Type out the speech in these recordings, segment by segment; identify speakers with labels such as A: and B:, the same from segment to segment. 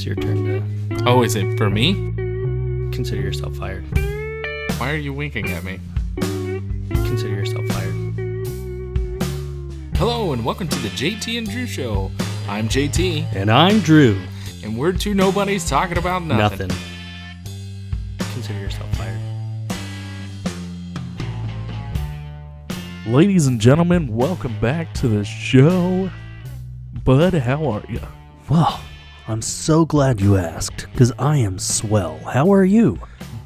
A: your turn to
B: Oh, is it for me?
A: consider yourself fired.
B: Why are you winking at me?
A: Consider yourself fired.
B: Hello, and welcome to the JT and Drew Show. I'm JT,
A: And I'm Drew.
B: and we're two nobodies talking about nothing.
A: Consider yourself fired.
B: Ladies and gentlemen, welcome back to the show. Bud, how are you?
A: Well, I'm so glad you asked, because I am swell. How are you?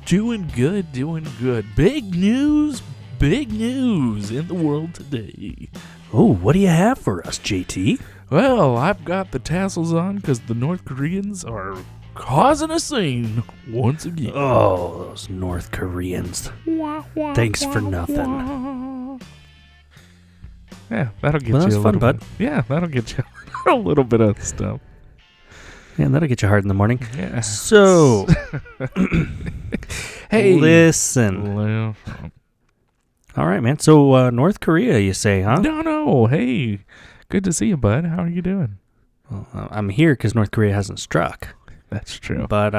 B: Doing good, doing good. Big news in the world today.
A: Oh, what do you have for us, JT?
B: Well, I've got the tassels on because the North Koreans are causing a scene once again.
A: Oh, those North Koreans. Thanks for nothing.
B: Yeah, that'll get
A: Well,
B: you
A: that's
B: a
A: fun,
B: little
A: bud.
B: Yeah, that'll get you a little bit of stuff.
A: Yeah, that'll get you hard in the morning.
B: Yeah.
A: So,
B: Hey,
A: listen. All right, man. So, North Korea, you say, huh?
B: No. Hey, good to see you, bud. How are you doing?
A: Well, I'm here because North Korea hasn't struck.
B: That's true.
A: But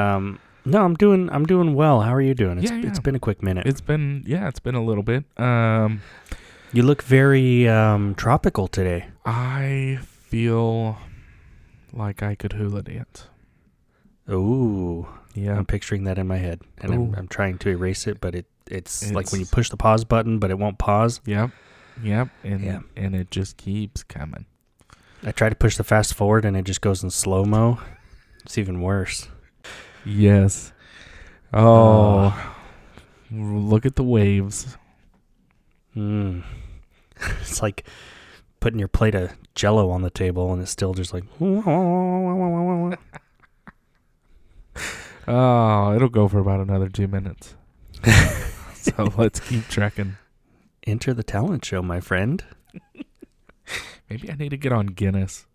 A: no, I'm doing well. How are you doing?
B: Yeah.
A: It's been a quick minute.
B: It's been a little bit.
A: You look very tropical today.
B: I feel like I could hula dance.
A: Ooh,
B: Yeah.
A: I'm picturing that in my head, and
B: Ooh.
A: I'm trying to erase it, but it's like when you push the pause button, but it won't pause.
B: Yep. And
A: Yeah.
B: and it just keeps coming.
A: I try to push the fast forward, and it just goes in slow mo. It's even worse.
B: Yes. Oh, look at the waves.
A: It's like putting your plate of Jello on the table, and it's still just like.
B: Oh, it'll go for about another 2 minutes. So let's keep trekking.
A: Enter the talent show, my friend.
B: Maybe I need to get on Guinness.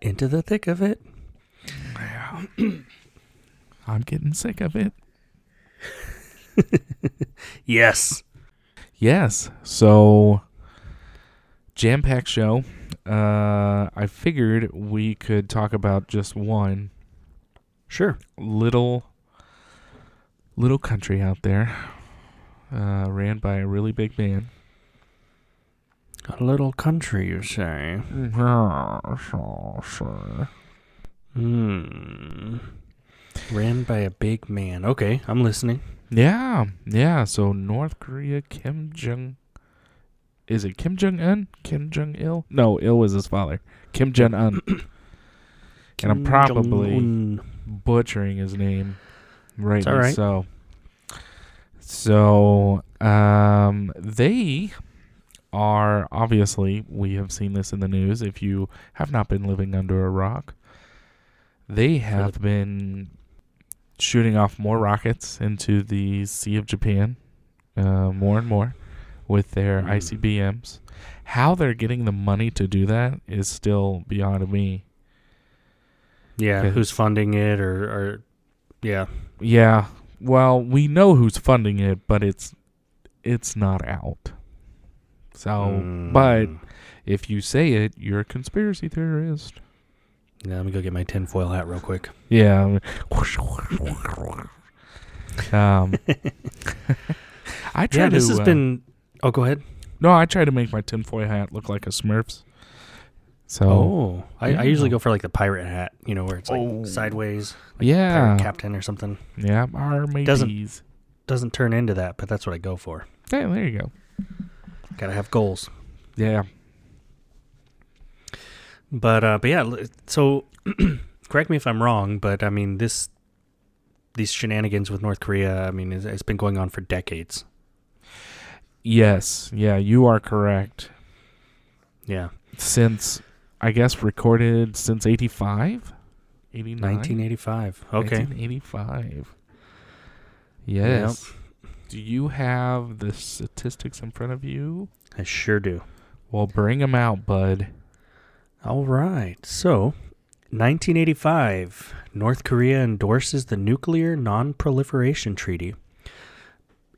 A: Into the thick of it.
B: Yeah. I'm getting sick of it.
A: Yes.
B: Yes. So, jam-packed show. I figured we could talk about just one
A: Sure.
B: little country out there, ran by a really big man.
A: A little country, you say?
B: Sure.
A: Ran by a big man. Okay, I'm listening.
B: Yeah. So North Korea, Kim Jong. Is it Kim Jong Un? Kim Jong Il? No, Il was his father. Kim Jong Un. And I'm probably
A: Jong-un.
B: butchering his name. Right.
A: all right.
B: So, they are obviously, we have seen this in the news. If you have not been living under a rock, they have been shooting off more rockets into the Sea of Japan, more and more, with their ICBMs. How they're getting the money to do that is still beyond me.
A: Yeah,
B: Okay.
A: who's funding it or yeah.
B: Yeah, well, we know who's funding it, but it's not out. So, but if you say it, you're a conspiracy theorist.
A: Yeah, let me go get my tinfoil hat real quick.
B: Yeah. I try
A: Yeah, this
B: to,
A: has been... Oh, go ahead.
B: No, I try to make my tinfoil hat look like a Smurf's. So,
A: I usually go for like the pirate hat, where it's like sideways. Like
B: yeah.
A: Pirate captain or something.
B: Yeah, our mateys.
A: Doesn't turn into that, but that's what I go for.
B: Yeah, there you go.
A: Gotta have goals.
B: Yeah.
A: But yeah, so correct me if I'm wrong, but I mean these shenanigans with North Korea, I mean it's been going on for decades.
B: Yes. Yeah, you are correct.
A: Yeah.
B: Since, I guess, recorded since 85? 89?
A: 1985. Okay.
B: 1985. Yes. Yep. Do you have the statistics in front of you?
A: I sure do.
B: Well, bring them out, bud.
A: All right. So, 1985, North Korea endorses the Nuclear Non-Proliferation Treaty.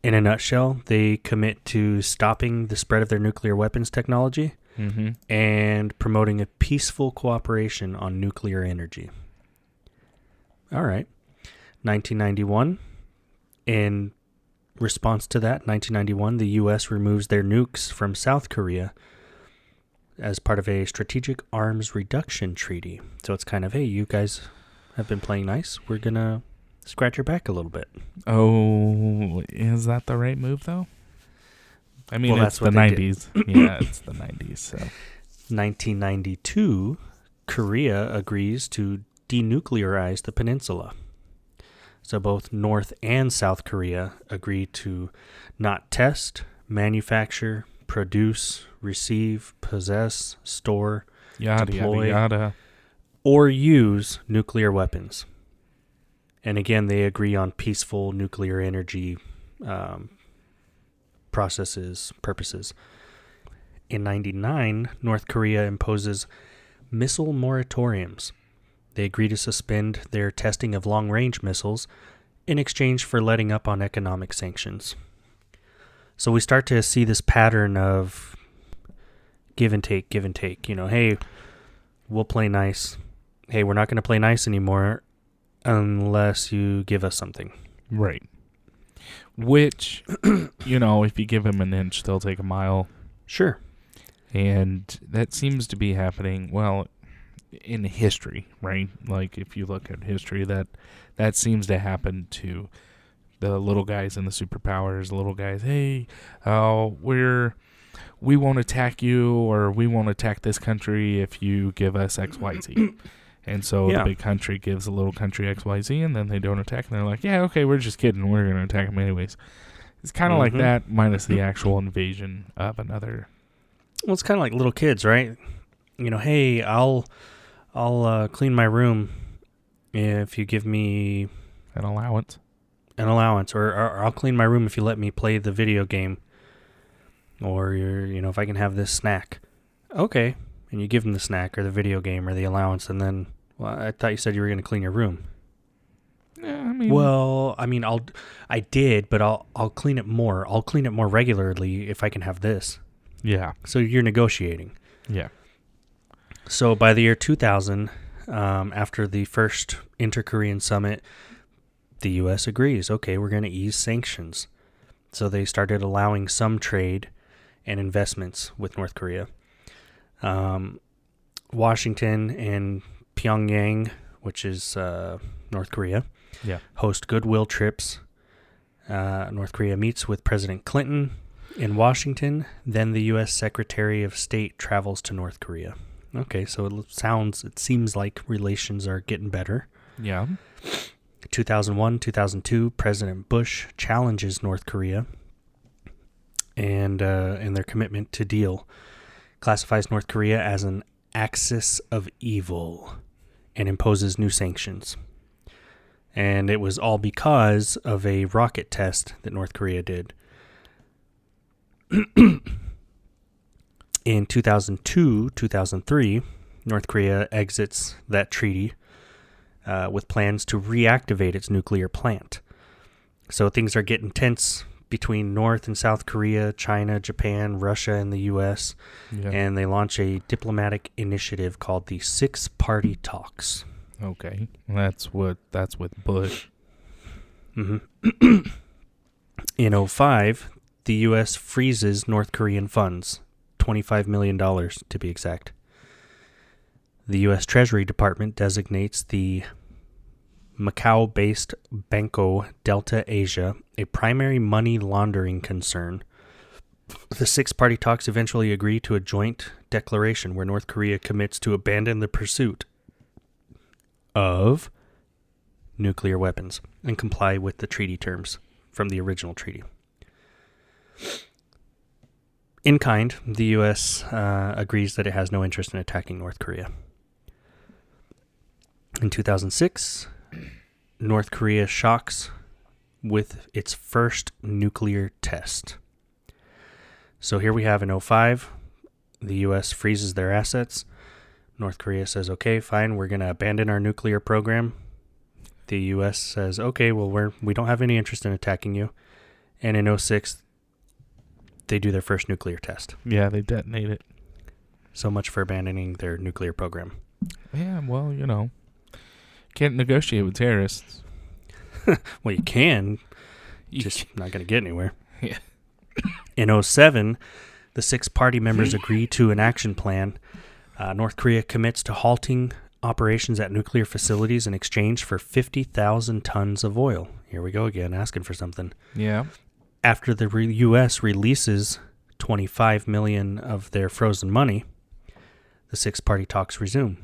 A: In a nutshell, they commit to stopping the spread of their nuclear weapons technology and promoting a peaceful cooperation on nuclear energy. All right. 1991. In response to that, 1991, the U.S. removes their nukes from South Korea as part of a strategic arms reduction treaty. So it's kind of, hey, you guys have been playing nice. We're going to scratch your back a little bit.
B: Oh, is that the right move, though? I mean,
A: Well,
B: it's
A: that's
B: the
A: what they
B: 90s. Yeah, it's the 90s. So
A: 1992, Korea agrees to denuclearize the peninsula. So both North and South Korea agree to not test, manufacture, produce, receive, possess, store,
B: yada,
A: deploy,
B: yada, yada.
A: or use nuclear weapons. And again, they agree on peaceful nuclear energy processes, purposes. In 99, North Korea imposes missile moratoriums. They agree to suspend their testing of long-range missiles in exchange for letting up on economic sanctions. So we start to see this pattern of give and take, give and take. You know, hey, we'll play nice. Hey, we're not going to play nice anymore unless you give us something.
B: Right. Which, if you give them an inch, they'll take a mile.
A: Sure.
B: And that seems to be happening, well, in history, right? Like, if you look at history, that seems to happen to the little guys and the superpowers. The little guys, hey, we won't attack you, or we won't attack this country if you give us X, Y, Z. And so the big country gives the little country X, Y, Z, and then they don't attack, and they're like, yeah, okay, we're just kidding. We're going to attack them anyways. It's kind of like that, minus the actual invasion of another.
A: Well, it's kind of like little kids, right? Hey, I'll clean my room if you give me
B: An allowance,
A: or I'll clean my room if you let me play the video game, or if I can have this snack. Okay, and you give them the snack or the video game or the allowance, and then, well, I thought you said you were going to clean your room.
B: Yeah,
A: I did, but I'll clean it more. I'll clean it more regularly if I can have this.
B: Yeah.
A: So you're negotiating.
B: Yeah.
A: So by the year 2000, after the first Inter-Korean summit, the U.S. agrees, okay, we're going to ease sanctions. So they started allowing some trade and investments with North Korea. Washington and Pyongyang, which is North Korea, host goodwill trips. North Korea meets with President Clinton in Washington. Then the U.S. Secretary of State travels to North Korea. Okay, so it seems like relations are getting better.
B: Yeah.
A: 2001, 2002, President Bush challenges North Korea and their commitment to deal. Classifies North Korea as an axis of evil and imposes new sanctions. And it was all because of a rocket test that North Korea did. In 2002, 2003, North Korea exits that treaty with plans to reactivate its nuclear plant. So things are getting tense between North and South Korea, China, Japan, Russia, and the U.S., and they launch a diplomatic initiative called the Six-Party Talks.
B: Okay, that's with Bush.
A: Mm-hmm. In 2005, the U.S. freezes North Korean funds, $25 million to be exact. The U.S. Treasury Department designates the Macau-based Banco Delta Asia a primary money laundering concern. The Six-Party Talks eventually agree to a joint declaration where North Korea commits to abandon the pursuit of nuclear weapons and comply with the treaty terms from the original treaty. In kind, the U.S. agrees that it has no interest in attacking North Korea. In 2006, North Korea shocks with its first nuclear test. So here we have in 2005, the U.S. freezes their assets. North Korea says, okay, fine, we're going to abandon our nuclear program. The U.S. says, okay, well, we don't have any interest in attacking you. And in 2006, they do their first nuclear test.
B: Yeah, they detonate it.
A: So much for abandoning their nuclear program.
B: Yeah, well, Can't negotiate with terrorists.
A: Well, you can. Just not going to get anywhere.
B: Yeah.
A: In 2007, the 6 party members agreed to an action plan. North Korea commits to halting operations at nuclear facilities in exchange for 50,000 tons of oil. Here we go again, asking for something.
B: Yeah.
A: After the U.S. releases $25 million of their frozen money, the 6 party talks resume.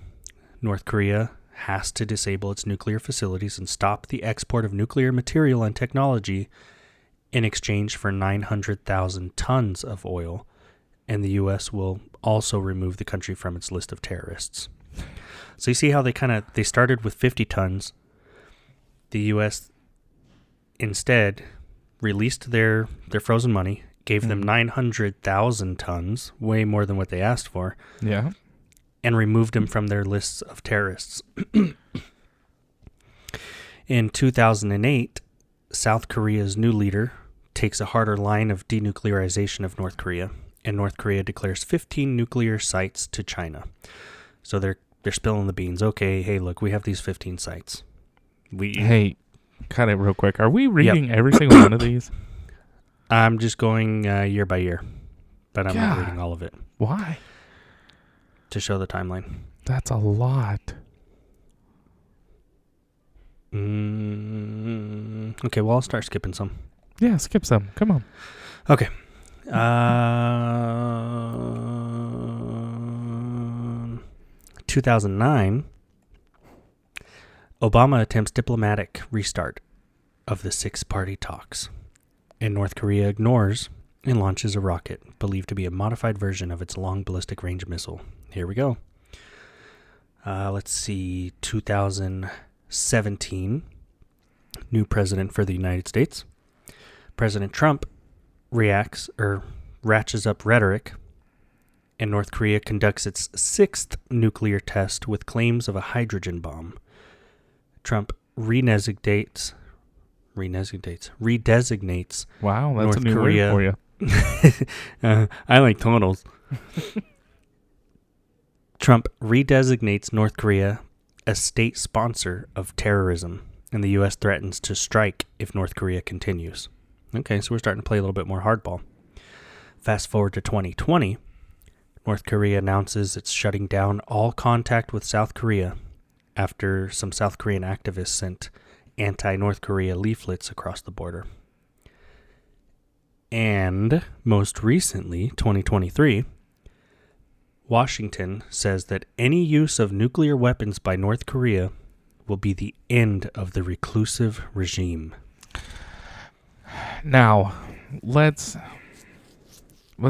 A: North Korea has to disable its nuclear facilities and stop the export of nuclear material and technology in exchange for 900,000 tons of oil, and the U.S. will also remove the country from its list of terrorists. So you see how they started with 50 tons. The U.S. instead released their frozen money, gave them 900,000 tons, way more than what they asked for.
B: Yeah.
A: And removed them from their lists of terrorists. In 2008, South Korea's new leader takes a harder line of denuclearization of North Korea, and North Korea declares 15 nuclear sites to China. So they're spilling the beans. Okay, hey, look, we have these 15 sites.
B: Hey, cut it real quick. Are we reading every single one of these?
A: I'm just going year by year, but I'm not reading all of it.
B: Why?
A: To show the timeline.
B: That's a lot.
A: Okay, well, I'll start skipping some.
B: Yeah, skip some. Come on.
A: Okay. 2009, Obama attempts diplomatic restart of the 6 party talks, and North Korea ignores and launches a rocket believed to be a modified version of its long ballistic range missile. Here we go. Let's see, 2017, new president for the United States. President Trump ratchets up rhetoric, and North Korea conducts its 6th nuclear test with claims of a hydrogen bomb. Trump redesignates.
B: Wow, that's
A: North
B: a new
A: Korea
B: word for you.
A: I like tonals. Trump redesignates North Korea a state sponsor of terrorism, and the U.S. threatens to strike if North Korea continues. Okay, so we're starting to play a little bit more hardball. Fast forward to 2020, North Korea announces it's shutting down all contact with South Korea after some South Korean activists sent anti-North Korea leaflets across the border. And most recently, 2023, Washington says that any use of nuclear weapons by North Korea will be the end of the reclusive regime.
B: Now, let's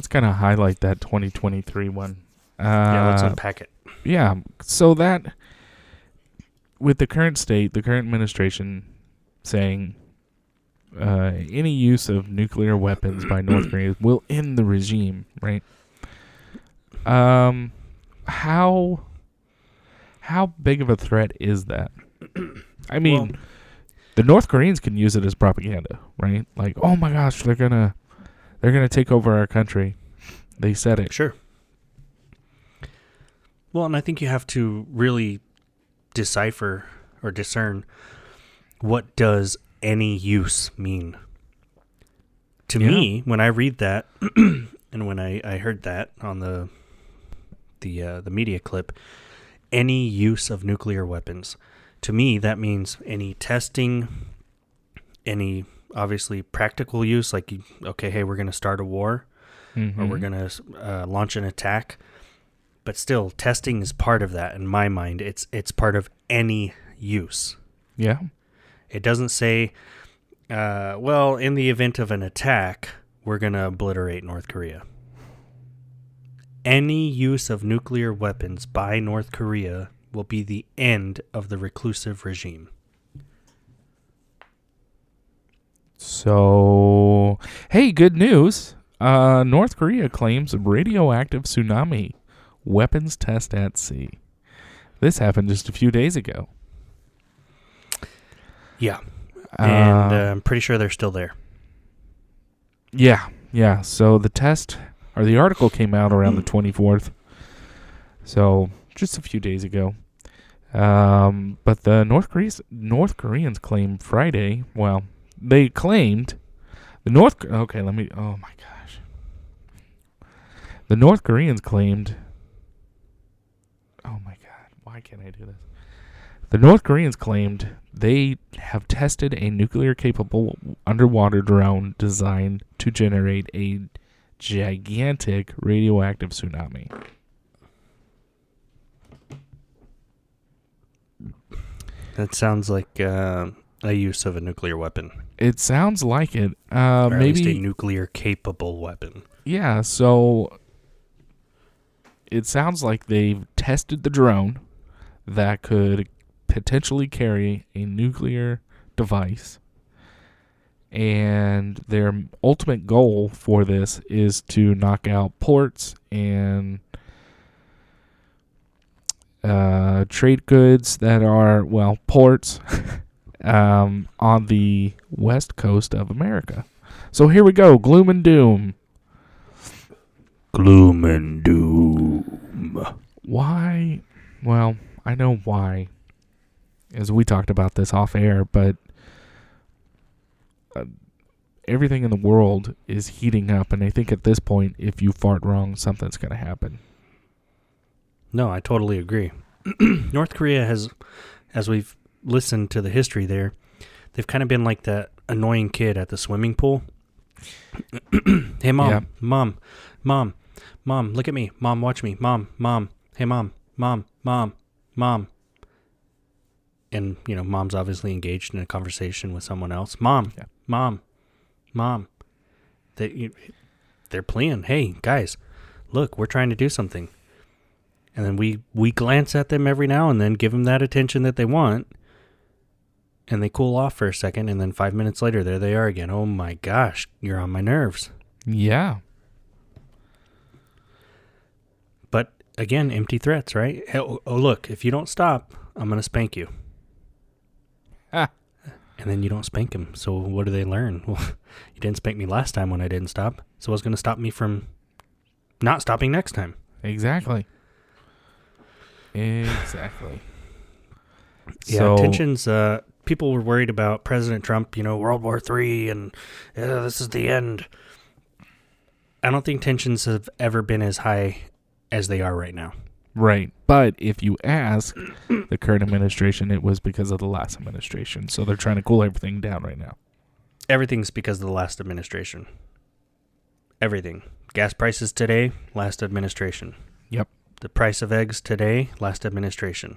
B: kind of highlight that 2023 one.
A: Let's unpack it.
B: Yeah, so that with the current state, the current administration saying any use of nuclear weapons by North Korea will end the regime, right? How big of a threat is that? I mean, the North Koreans can use it as propaganda, right? Like, oh my gosh, they're gonna take over our country. They said it.
A: Sure. Well, and I think you have to really decipher or discern what does any use mean. To me, when I read that, and when I heard that on the media clip, any use of nuclear weapons, to me that means any testing, any obviously practical use, like, okay, hey, we're going to start a war, or we're going to launch an attack. But still, testing is part of that. In my mind, it's part of any use.
B: Yeah.
A: It doesn't say, well, in the event of an attack, we're going to obliterate North Korea. Any use of nuclear weapons by North Korea will be the end of the reclusive regime.
B: So, hey, good news. North Korea claims radioactive tsunami weapons test at sea. This happened just a few days ago.
A: Yeah. And I'm pretty sure they're still there.
B: Yeah. So the test, or the article came out around the 24th. So just a few days ago. But the North Koreans claimed Friday. Well, they claimed Okay, let me. Oh my gosh. The North Koreans claimed. Oh my God, why can't I do this? The North Koreans claimed they have tested a nuclear-capable underwater drone designed to generate a gigantic radioactive tsunami.
A: That sounds like a use of a nuclear weapon.
B: It sounds like it.
A: Or at
B: Maybe
A: least a nuclear-capable weapon.
B: Yeah, so it sounds like they've tested the drone that could potentially carry a nuclear device. And their ultimate goal for this is to knock out ports and trade goods that are, ports on the west coast of America. So here we go, gloom and doom.
A: Gloom and doom.
B: Why? Well, I know why, as we talked about this off air, but everything in the world is heating up, and I think at this point, if you fart wrong, something's going to happen.
A: No, I totally agree. North Korea has, as we've listened to the history there, they've kind of been like that annoying kid at the swimming pool. Hey, Mom,
B: Yeah.
A: Mom, look at me. Mom, watch me. Mom, hey, Mom. And, Mom's obviously engaged in a conversation with someone else. Mom. They're playing. Hey, guys, look, we're trying to do something. And then we glance at them every now and then, give them that attention that they want, and they cool off for a second, and then 5 minutes later, there they are again. Oh my gosh, you're on my nerves.
B: Yeah.
A: But again, empty threats, right? Oh, look, if you don't stop, I'm going to spank you.
B: Ah.
A: And then you don't spank them. So what do they learn? Well, you didn't spank me last time when I didn't stop. So what's going to stop me from not stopping next time?
B: Exactly.
A: Yeah, tensions. People were worried about President Trump, World War III, and this is the end. I don't think tensions have ever been as high as they are right now.
B: Right. But if you ask the current administration, it was because of the last administration. So they're trying to cool everything down right now.
A: Everything's because of the last administration. Everything. Gas prices today, last administration.
B: Yep.
A: The price of eggs today, last administration.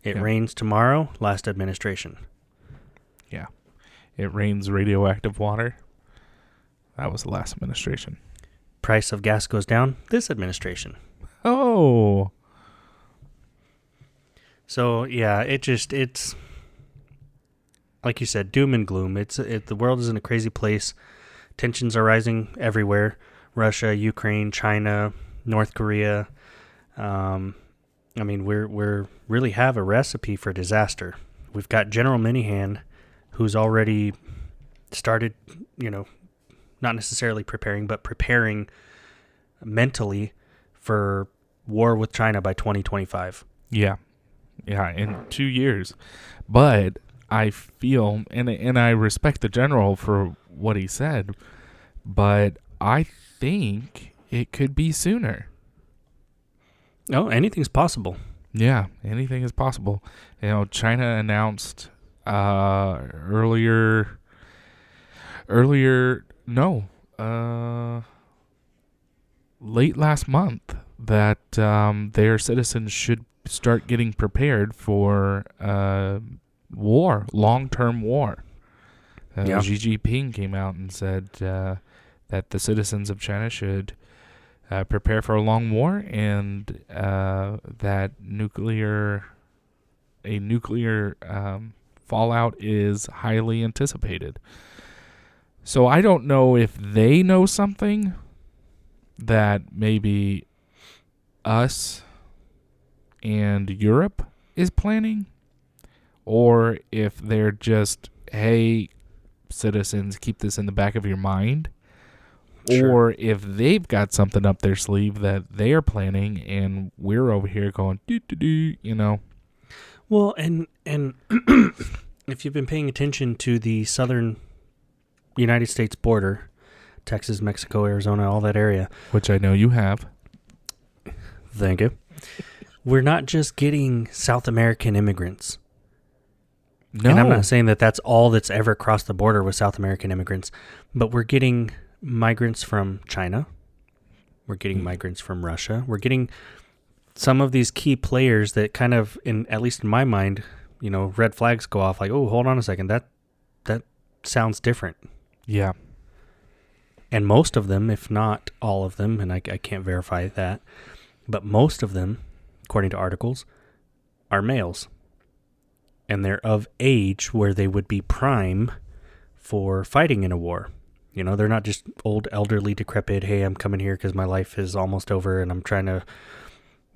A: It rains tomorrow, last administration.
B: Yeah. It rains radioactive water. That was the last administration.
A: Price of gas goes down, this administration.
B: Oh.
A: So, yeah, it's like you said, doom and gloom. The world is in a crazy place. Tensions are rising everywhere. Russia, Ukraine, China, North Korea. We're really have a recipe for disaster. We've got General Minihan, who's already started, not necessarily preparing, but preparing mentally for war with China by 2025.
B: Yeah. Yeah, in 2 years. But I feel, and I respect the general for what he said, but I think it could be sooner.
A: Oh, anything's possible.
B: Yeah, anything is possible. China announced late last month that their citizens should start getting prepared for long-term war. Xi Jinping came out and said that the citizens of China should prepare for a long war, and that a nuclear fallout is highly anticipated. So I don't know if they know something that maybe us and Europe is planning, or if they're just, hey, citizens, keep this in the back of your mind. Sure. Or if they've got something up their sleeve that they are planning and we're over here going, do.
A: Well, and if you've been paying attention to the southern United States border, Texas, Mexico, Arizona, all that area,
B: which I know you have.
A: thank you. We're not just getting South American immigrants.
B: No.
A: And I'm not saying that that's all that's ever crossed the border with South American immigrants, but we're getting migrants from China. We're getting migrants from Russia. We're getting some of these key players that kind of, at least in my mind, red flags go off like, oh, hold on a second. That sounds different.
B: Yeah.
A: And most of them, if not all of them, and I can't verify that, but most of them, according to articles, are males. And they're of age where they would be prime for fighting in a war. They're not just old, elderly, decrepit, hey, I'm coming here because my life is almost over and I'm trying to,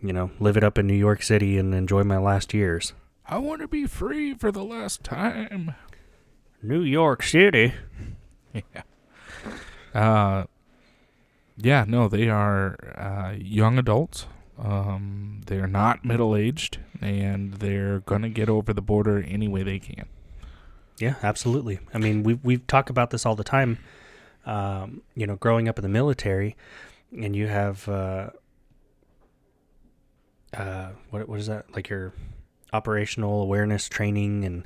A: live it up in New York City and enjoy my last years.
B: I want to be free for the last time.
A: New York City.
B: Yeah. Yeah, no, they are young adults. They're not middle-aged, and they're going to get over the border any way they can.
A: Yeah, absolutely. I mean, we've talked about this all the time, growing up in the military, and you have, what is that? Like your operational awareness training and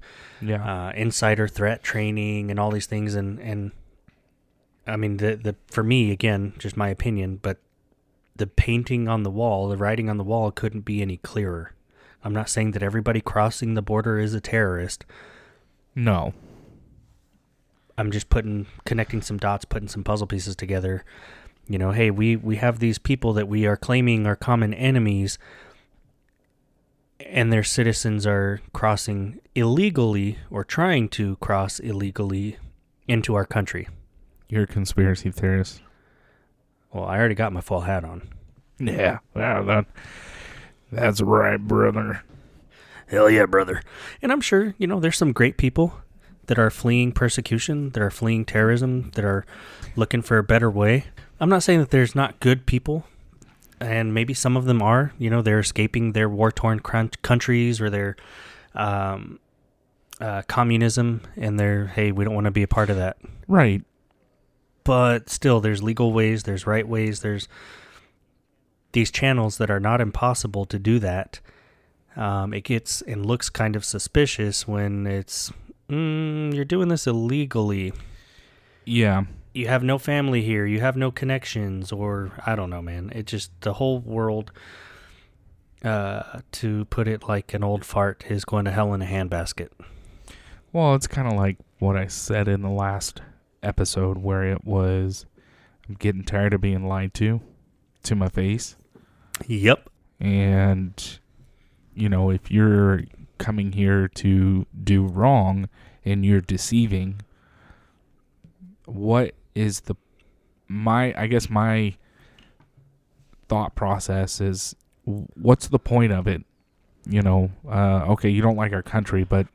A: insider threat training and all these things. And I mean, the for me, again, just my opinion, but the painting on the wall, the writing on the wall couldn't be any clearer. I'm not saying that everybody crossing the border is a terrorist.
B: No.
A: I'm just connecting some dots, putting some puzzle pieces together. Hey, we have these people that we are claiming are common enemies, and their citizens are crossing illegally or trying to cross illegally into our country.
B: You're a conspiracy theorist.
A: Well, I already got my full hat on.
B: Yeah, that's right, brother.
A: Hell yeah, brother. And I'm sure, there's some great people that are fleeing persecution, that are fleeing terrorism, that are looking for a better way. I'm not saying that there's not good people, and maybe some of them are. They're escaping their war-torn countries or their communism, and hey, we don't want to be a part of that.
B: Right.
A: But still, there's legal ways, there's right ways, there's these channels that are not impossible to do that. It gets and looks kind of suspicious when it's, you're doing this illegally.
B: Yeah.
A: You have no family here, you have no connections, or I don't know, man. It just, the whole world, to put it like an old fart, is going to hell in a handbasket.
B: Well, it's kind of like what I said in the last episode where it was, I'm getting tired of being lied to my face.
A: Yep.
B: And, if you're coming here to do wrong and you're deceiving, what is my thought process is, what's the point of it? Okay, you don't like our country, but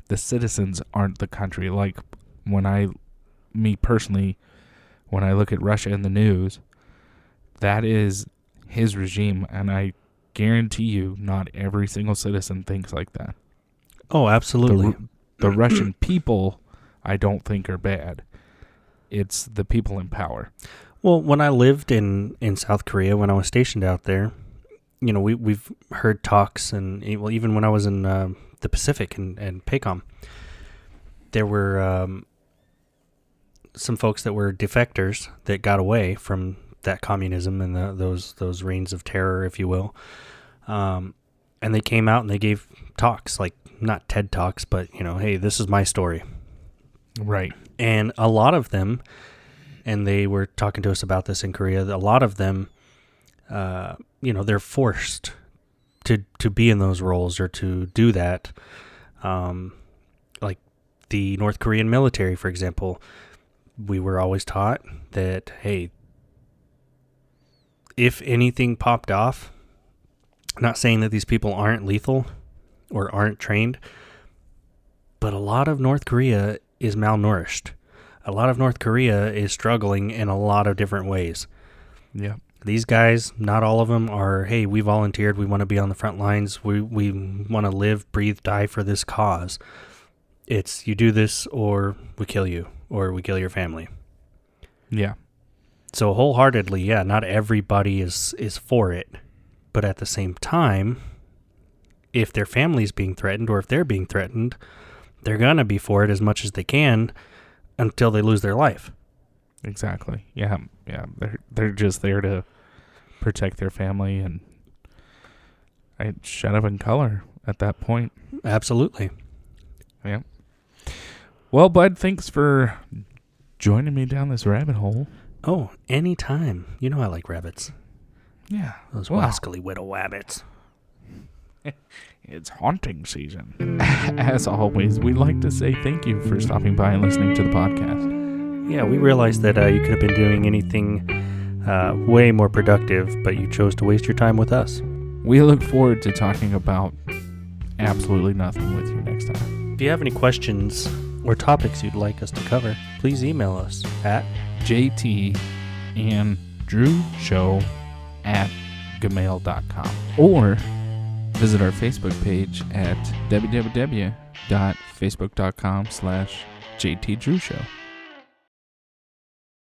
B: the citizens aren't the country. Like me personally, when I look at Russia in the news, that is his regime, and I guarantee you not every single citizen thinks like that.
A: Oh, absolutely.
B: The Russian people, I don't think, are bad. It's the people in power.
A: Well, when I lived in South Korea, when I was stationed out there, we've heard talks, and even when I was in the Pacific and PACOM, there were some folks that were defectors that got away from that communism and those reigns of terror, if you will. And they came out and they gave talks, like not TED Talks, but, hey, this is my story.
B: Right.
A: And a lot of them, and they were talking to us about this in Korea, a lot of them, they're forced to be in those roles or to do that. Like the North Korean military, for example, we were always taught that, hey, if anything popped off, I'm not saying that these people aren't lethal or aren't trained, but a lot of North Korea is malnourished. A lot of North Korea is struggling in a lot of different ways.
B: Yeah.
A: These guys, not all of them are, hey, we volunteered, we want to be on the front lines, we want to live, breathe, die for this cause. It's you do this or we kill you or we kill your family.
B: Yeah.
A: So wholeheartedly, yeah, not everybody is for it. But at the same time, if their family's being threatened or if they're being threatened, they're going to be for it as much as they can until they lose their life.
B: Exactly. Yeah. They're just there to protect their family, and I shut up in color at that point.
A: Absolutely.
B: Yeah. Well, Bud, thanks for joining me down this rabbit hole.
A: Oh, anytime. You know I like rabbits.
B: Yeah.
A: Those rascally widow wabbits.
B: It's haunting season. As always, we'd like to say thank you for stopping by and listening to the podcast.
A: Yeah, we realized that you could have been doing anything way more productive, but you chose to waste your time with us.
B: We look forward to talking about absolutely nothing with you next time.
A: If you have any questions or topics you'd like us to cover, please email us at
B: jtandrewshow@gmail.com or visit our Facebook page at www.facebook.com/JTDrewShow.